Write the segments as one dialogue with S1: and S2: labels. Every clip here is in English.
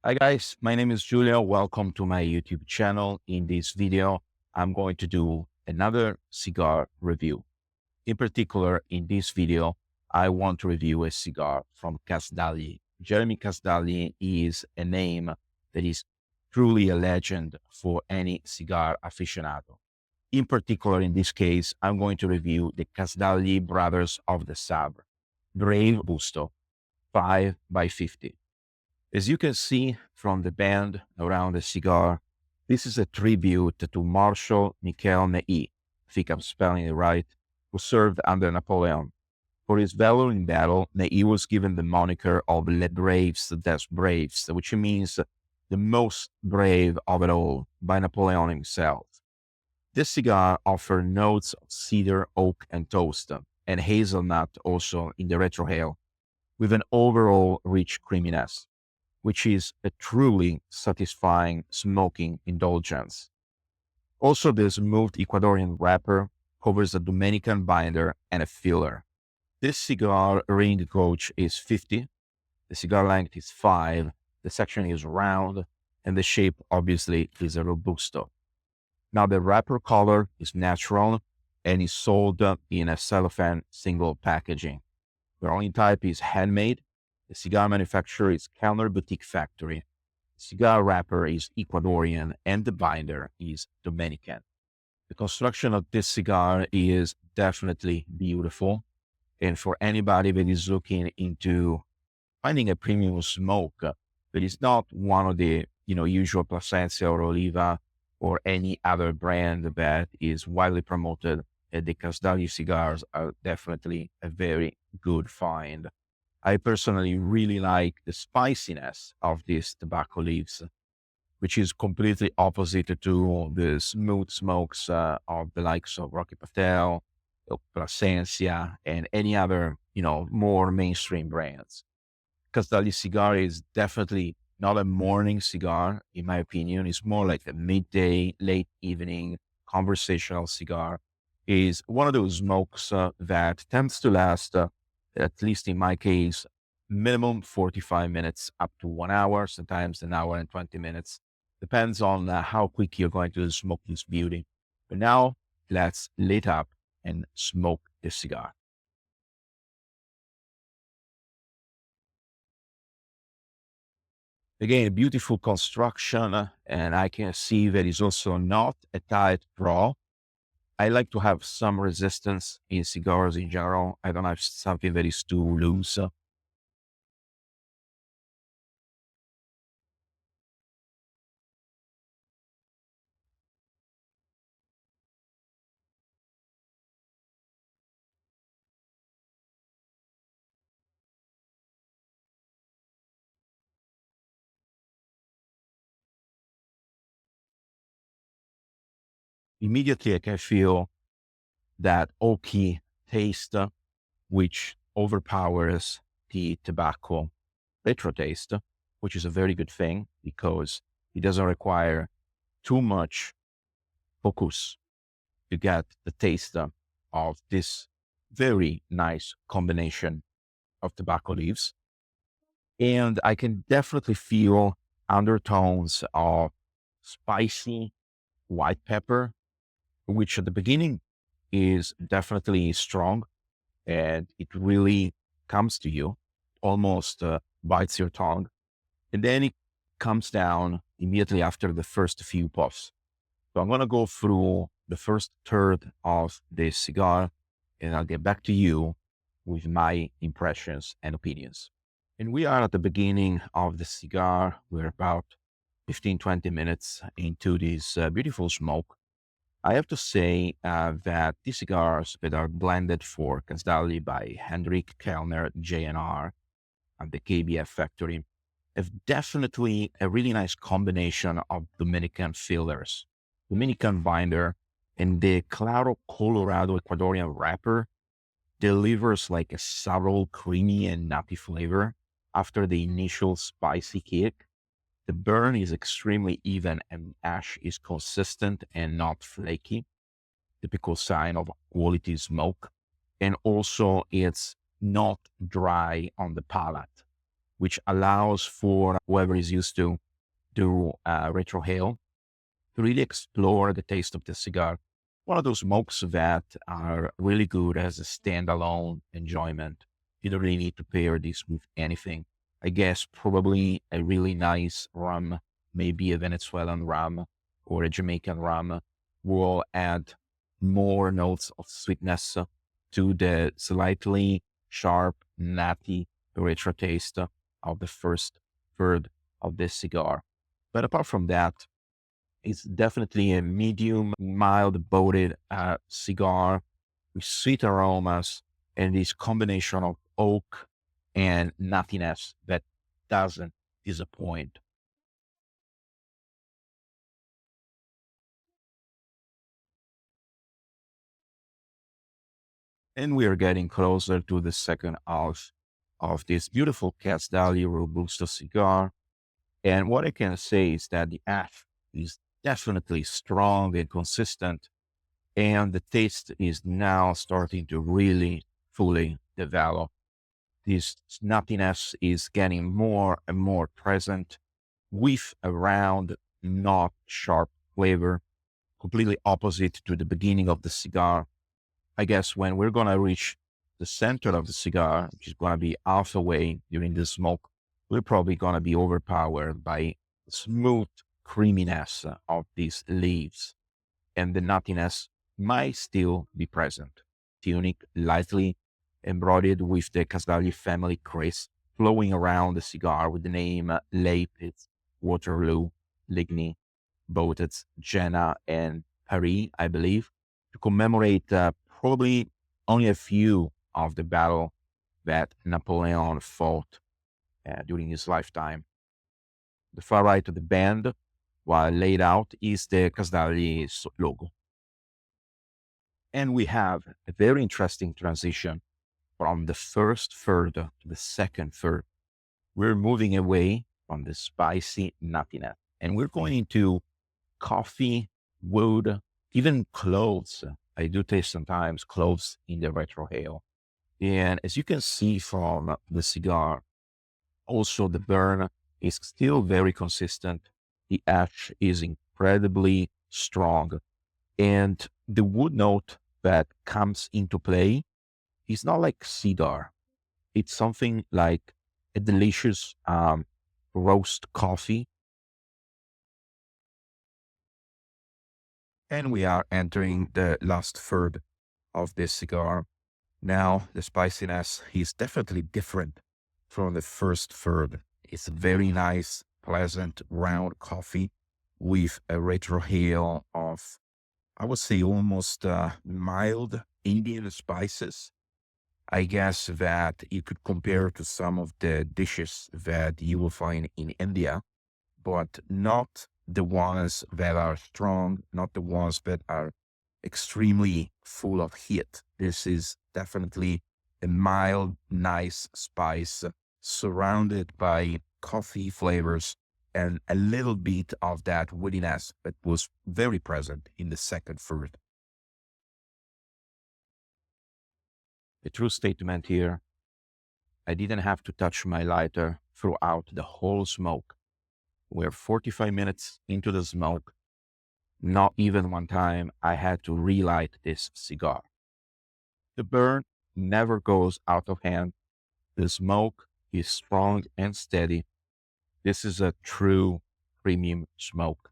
S1: Hi guys, my name is Julyo. Welcome to my YouTube channel. In this video, I'm going to do another cigar review. In particular, in this video, I want to review a cigar from Casdagli. Jeremy Casdagli is a name that is truly a legend for any cigar aficionado. In particular, in this case, I'm going to review the Casdagli Brothers of the Sabre Robusto 5x50. As you can see from the band around the cigar, this is a tribute to Marshall Michel Ney, I think I'm spelling it right, who served under Napoleon. For his valor in battle, Ney was given the moniker of Les Braves des Braves, which means the most brave of it all, by Napoleon himself. This cigar offers notes of cedar, oak, and toast, and hazelnut also in the retrohale, with an overall rich creaminess, which is a truly satisfying smoking indulgence. Also, the smooth Ecuadorian wrapper covers a Dominican binder and a filler. This cigar ring gauge is 50, the cigar length is 5, the section is round, and the shape obviously is a Robusto. Now the wrapper color is natural and is sold in a cellophane single packaging. The rolling type is handmade. The cigar manufacturer is Kellner Boutique Factory. The cigar wrapper is Ecuadorian and the binder is Dominican. The construction of this cigar is definitely beautiful. And for anybody that is looking into finding a premium smoke that is not one of the usual Plasencia or Oliva or any other brand that is widely promoted, the Casdagli cigars are definitely a very good find. I personally really like the spiciness of these tobacco leaves, which is completely opposite to the smooth smokes of the likes of Rocky Patel, Plasencia, and any other, more mainstream brands. Casdagli cigar is definitely not a morning cigar, in my opinion. It's more like a midday, late evening conversational cigar. Is one of those smokes that tends to last, at least in my case, minimum 45 minutes up to 1 hour, sometimes an hour and 20 minutes. Depends on how quick you're going to smoke this beauty. But now let's lit up and smoke this cigar. Again, a beautiful construction, and I can see that it's also not a tight draw. I like to have some resistance in cigars in general. I don't have something that is too loose. Immediately, I can feel that oaky taste, which overpowers the tobacco retro taste, which is a very good thing because it doesn't require too much focus to get the taste of this very nice combination of tobacco leaves. And I can definitely feel undertones of spicy white pepper, which at the beginning is definitely strong and it really comes to you, almost bites your tongue. And then it comes down immediately after the first few puffs. So I'm going to go through the first third of this cigar and I'll get back to you with my impressions and opinions. And we are at the beginning of the cigar. We're about 15, 20 minutes into this beautiful smoke. I have to say that these cigars that are blended for Casdagli by Hendrik Kellner J&R at the KBF factory have definitely a really nice combination of Dominican fillers, Dominican binder, and the Claro Colorado Ecuadorian wrapper delivers like a subtle, creamy and nutty flavor after the initial spicy kick. The burn is extremely even and ash is consistent and not flaky, typical sign of quality smoke. And also it's not dry on the palate. which allows for whoever is used to do retrohale to really explore the taste of the cigar. One of those smokes that are really good as a standalone enjoyment. You don't really need to pair this with anything. I guess probably a really nice rum, maybe a Venezuelan rum or a Jamaican rum, will add more notes of sweetness to the slightly sharp, nutty retro taste of the first third of this cigar. But apart from that, it's definitely a medium, mild bodied cigar with sweet aromas and this combination of oak and nuttiness that doesn't disappoint. And we are getting closer to the second half of this beautiful Casdagli Robusto cigar. And what I can say is that the ash is definitely strong and consistent, and the taste is now starting to really fully develop. This nuttiness is getting more and more present with a round, not sharp flavor, completely opposite to the beginning of the cigar. I guess when we're going to reach the center of the cigar, which is going to be half away during the smoke, we're probably going to be overpowered by the smooth creaminess of these leaves, and the nuttiness might still be present. Tunic lightly embroidered with the Casdagli family crest flowing around the cigar with the name Lapis, Waterloo, Ligny, Botes, Jena, and Paris, I believe, to commemorate probably only a few of the battle that Napoleon fought during his lifetime. The far right of the band, while laid out, is the Casdagli logo. And we have a very interesting transition from the first third to the second third. We're moving away from the spicy nuttiness, and we're going into coffee, wood, even cloves. I do taste sometimes cloves in the retrohale. And as you can see from the cigar, also the burn is still very consistent. The ash is incredibly strong. And the wood note that comes into play is not like cedar. It's something like a delicious roast coffee. And we are entering the last third of this cigar. Now, the spiciness is definitely different from the first third. It's a very nice, pleasant, round coffee with a retrohale of, I would say, almost mild Indian spices. I guess that you could compare to some of the dishes that you will find in India, but not the ones that are strong, not the ones that are extremely full of heat. This is definitely a mild, nice spice surrounded by coffee flavors and a little bit of that woodiness that was very present in the second third. A true statement here. I didn't have to touch my lighter throughout the whole smoke. We're 45 minutes into the smoke. Not even one time I had to relight this cigar. The burn never goes out of hand. The smoke is strong and steady. This is a true premium smoke.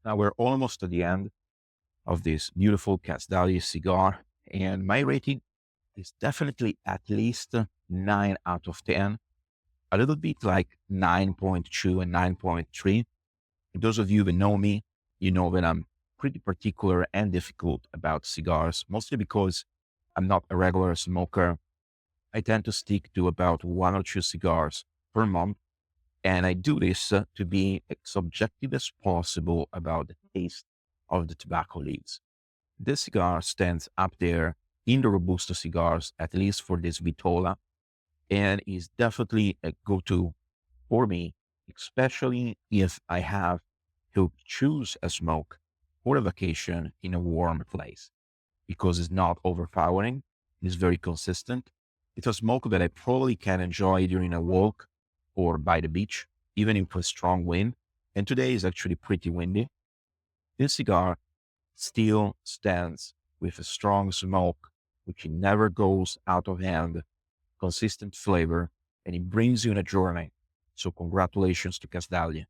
S1: Now we're almost at the end of this beautiful Casdagli cigar, and my rating is definitely at least 9 out of 10. A little bit like 9.2 and 9.3. Those of you that know me, you know that I'm pretty particular and difficult about cigars, mostly because I'm not a regular smoker. I tend to stick to about 1 or 2 cigars per month. And I do this to be as objective as possible about the taste of the tobacco leaves. This cigar stands up there in the Robusto cigars, at least for this Vitola, and is definitely a go-to for me, especially if I have to choose a smoke for a vacation in a warm place, because it's not overpowering, it's very consistent, It's a smoke that I probably can enjoy during a walk or by the beach, even if it's strong wind. And today is actually pretty windy. This cigar still stands with a strong smoke, which never goes out of hand, consistent flavor, and it brings you on a journey. So congratulations to Casdagli.